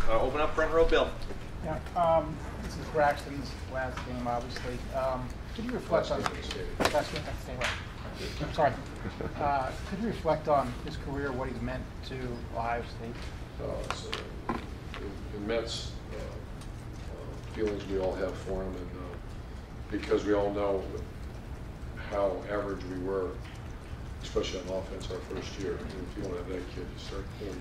Open up front row, Bill. Yeah, this is Braxton's last game, obviously. Could you reflect on last game? I'm sorry. Could you reflect on his career, what he's meant to Ohio State? It's immense feelings we all have for him, and because we all know how average we were, especially on offense our first year. I mean, if you don't have that kid, you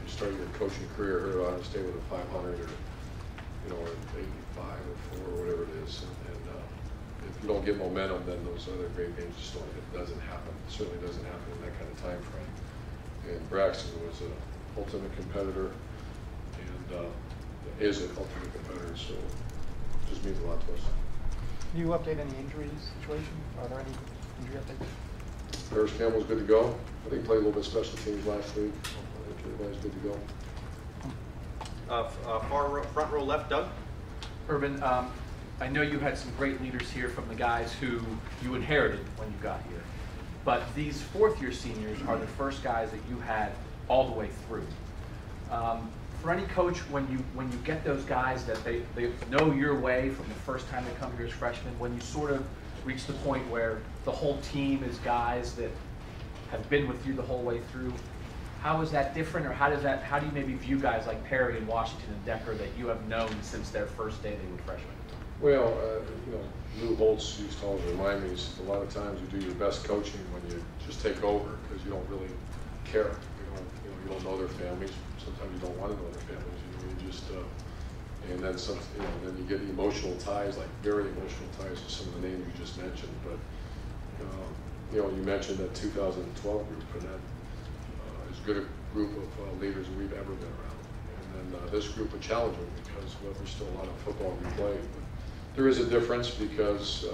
start your coaching career here at Ohio State with a 500 or or an 85 or 4 or whatever it is, and if you don't get momentum, then those other great games just don't. It doesn't happen. It certainly doesn't happen in that kind of time frame. And Braxton was an ultimate competitor, and is an ultimate competitor, so it just means a lot to us. Can you update any injury situation? Are there any injury updates? Paris Campbell's good to go. I think he played a little bit of special teams last week. I think everybody's good to go. Front row left, Doug. Urban, I know you had some great leaders here from the guys who you inherited when you got here, but these fourth-year seniors are the first guys that you had all the way through. For any coach, when you get those guys that they know your way from the first time they come here as freshmen, when you sort of reach the point where the whole team is guys that have been with you the whole way through, how is that different, or how do you maybe view guys like Perry and Washington and Decker that you have known since their first day they were freshmen? Well, Lou Holtz used to always remind me, he said, a lot of times you do your best coaching when you just take over because you don't really care. You don't know their families. Sometimes you don't want to know their families. You just and then some. Then you get the emotional ties, like very emotional ties to some of the names you just mentioned. But you mentioned that 2012 group, and that is as good a group of leaders that we've ever been around. And then this group would challenge them because there's still a lot of football we play. But there is a difference because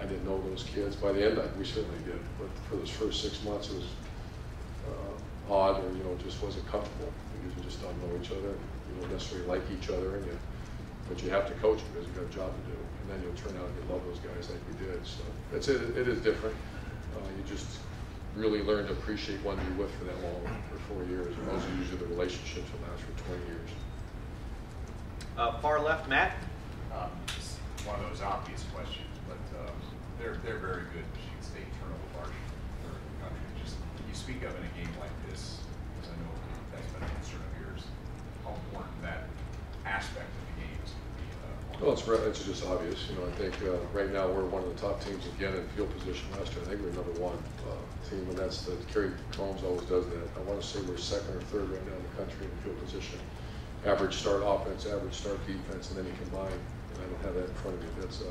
I didn't know those kids. By the end, we certainly did. But for those first 6 months, it was odd, or just wasn't comfortable because you just don't know each other. You don't necessarily like each other, but you have to coach them because you've got a job to do. And then you'll turn out and you love those guys like we did. So it is different. You just really learn to appreciate one you're with for that long, for 4 years. And those are usually the relationships that last for 20 years. Far left, Matt. Just one of those obvious questions, but they're very good Michigan State turnover margin for the country. Just you speak of in a game like this, because I know that's been a concern of yours, how important that aspect of the game is going to be. Well, it's just obvious. I think right now we're one of the top teams again in field position. Last year, I think we're number 1 team, and that's the Kerry Combs always does that. I want to say we're 2nd or 3rd right now in the country in field position. Average start offense, average start defense, and then you combine. And I don't have that in front of me. That's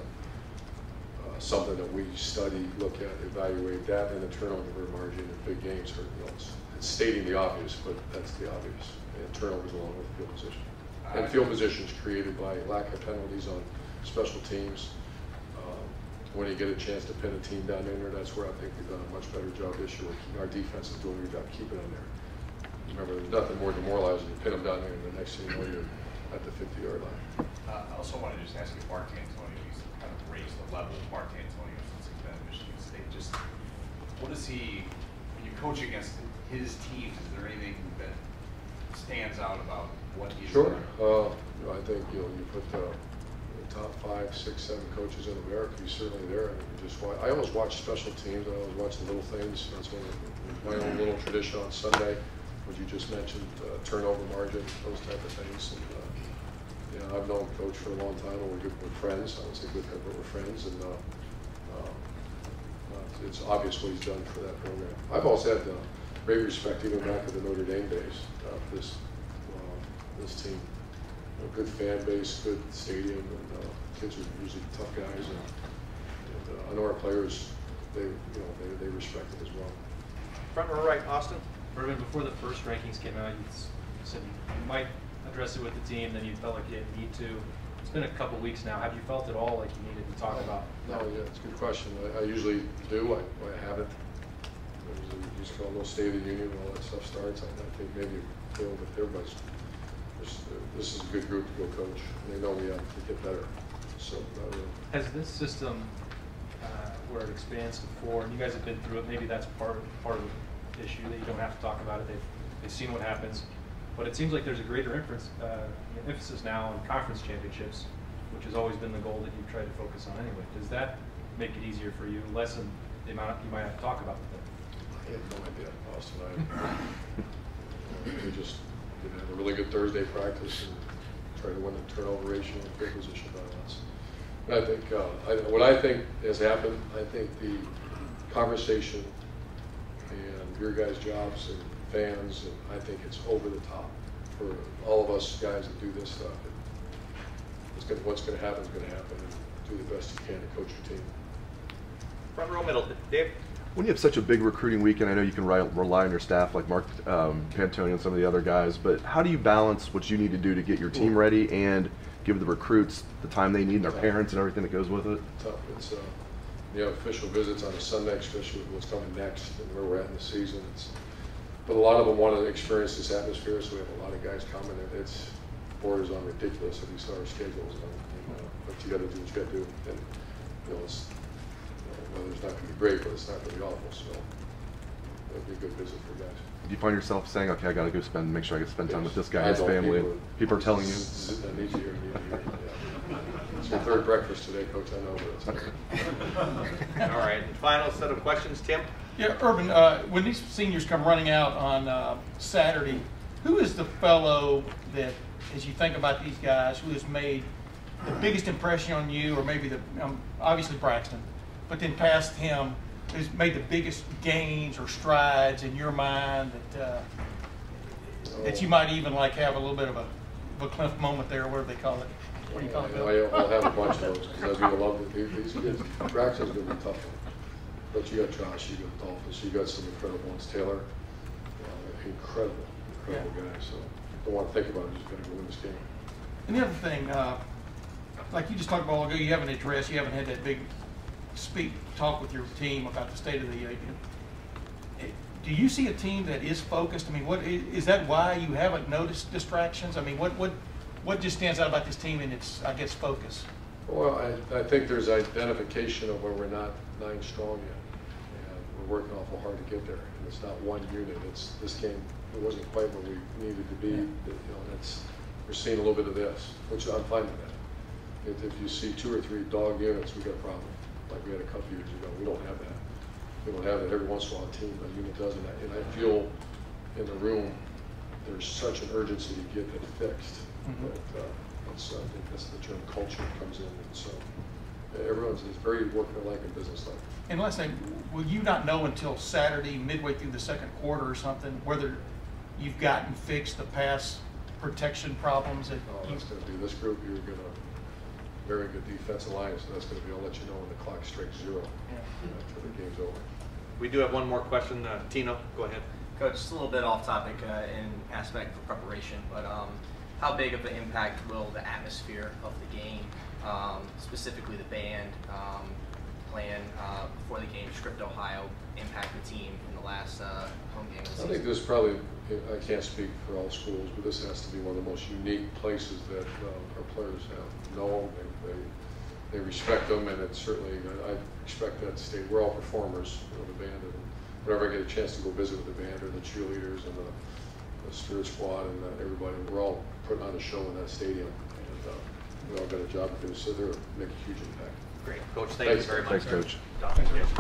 something that we study, look at, evaluate that, and the turnover margin in big games. It's stating the obvious, but that's the obvious. And turnovers along with field position. And field position is created by lack of penalties on special teams. When you get a chance to pin a team down in there, that's where I think we've done a much better job this year. Our defense is doing a good job keeping them there. Remember, there's nothing more demoralizing than pin them down there, and the next thing you know, you're at the 50-yard line. I also want to just ask you, Mark Antonio, he's kind of raised the level of Mark Antonio since he's been at Michigan State. Just what is he, when you coach against his teams, is there anything that stands out about what he's Sure. done? I think you put the top 5, 6, 7 coaches in America. He's certainly there. I always watch special teams. I always watch the little things. That's one of my own little tradition on Sunday, what you just mentioned, turnover margin, those type of things. And I've known Coach for a long time, and we're friends. I don't say good friends, but we're friends. And it's obvious what he's done for that program. I've also had great respect, even back at the Notre Dame days, for this team. A good fan base, good stadium, and kids are usually tough guys. And I know our players, they respect it as well. Front row right, Austin. Urban, before the first rankings came out, you said you might address it with the team, then you felt like you didn't need to. It's been a couple weeks now. Have you felt at all like you needed to talk about? No, yeah, it's a good question. I usually do. I haven't. You just call a little State of the Union when all that stuff starts. I think maybe you feel that everybody's. This is a good group to go coach. And they know we have to get better. So has this system, where it expands to 4, and you guys have been through it, maybe that's part of the issue that you don't have to talk about it. They've seen what happens. But it seems like there's a greater emphasis now on conference championships, which has always been the goal that you've tried to focus on anyway. Does that make it easier for you, lessen the amount you might have to talk about with them? I have no idea, Austin. We just have a really good Thursday practice and try to win the turnover ratio and field position balance. And I think what I think has happened, I think the conversation and your guys' jobs and fans, and I think it's over the top for all of us guys that do this stuff. What's going to happen is going to happen, and do the best you can to coach your team. Front row middle, Dave. When you have such a big recruiting weekend, I know you can rely on your staff like Mark Pantoni and some of the other guys, but how do you balance what you need to do to get your team ready and give the recruits the time they need and their parents and everything that goes with it? Tough. It's you have official visits on a Sunday, especially with what's coming next and where we're at in the season. But a lot of them want to experience this atmosphere, so we have a lot of guys coming. It's borders on ridiculous if you saw our schedules. But you got to do what you got to do. And it's weather's not going to be great, but it's not going to be awful. So it'll be a good visit for guys. Do you find yourself saying, "Okay, I got to go make sure I get to spend time with this guy, I his don't. family"? People are telling you. I need you here. Yeah. It's your third breakfast today, Coach. I know, but it's okay. All right, and final set of questions, Tim. Yeah, Urban, when these seniors come running out on Saturday, who is the fellow that, as you think about these guys, who has made the biggest impression on you, or maybe obviously Braxton, but then past him, who's made the biggest gains or strides in your mind that you might even like have a little bit of a Cliff moment there, or whatever they call it? What do you call it, Bill? I'll have a bunch of those because I do love these kids. Braxton's going to be a tough one. But you got Josh, you got Dolphus, you got some incredible ones. Taylor, incredible guy. So don't want to think about it. Just got to go win this game. And the other thing, like you just talked about a while ago, you haven't addressed, you haven't had that big talk with your team about the state of the. Do you see a team that is focused? I mean, what is that? Why you haven't noticed distractions? I mean, what just stands out about this team and its, I guess, focus? Well, I think there's identification of where we're not 9 strong yet, and we're working awful hard to get there. And it's not one unit. It's this game. It wasn't quite where we needed to be. We're seeing a little bit of this, which I'm fine with that. If you see 2 or 3 dog units, we got a problem. Like we had a couple years ago. We don't have that. We don't have that. Every once in a while, a unit doesn't. And I feel in the room there's such an urgency to get it fixed. Mm-hmm. That I think that's the term culture comes in. And so everyone's very workmanlike and businesslike. And last thing, will you not know until Saturday, midway through the second quarter or something, whether you've gotten fixed the pass protection problems? That's going to be this group. You're going to very good defensive line, so that's going to be. I'll let you know when the clock strikes 0 after the game's over. We do have one more question. Tino, go ahead. Coach, just a little bit off topic in aspect for preparation, but how big of an impact will the atmosphere of the game, specifically the band playing before the game, Script, Ohio, impact the team in the last home game of the season? I think this probably, I can't speak for all schools, but this has to be one of the most unique places that our players have known. They respect them, and it's certainly, I expect that to stay. We're all performers, the band, and whenever I get a chance to go visit with the band or the cheerleaders and the spirit squad and everybody, we're all putting on a show in that stadium, and we all got a job to do, so they'll make a huge impact. Great. Coach, thank you very much. Thanks, Coach. Thanks, Coach.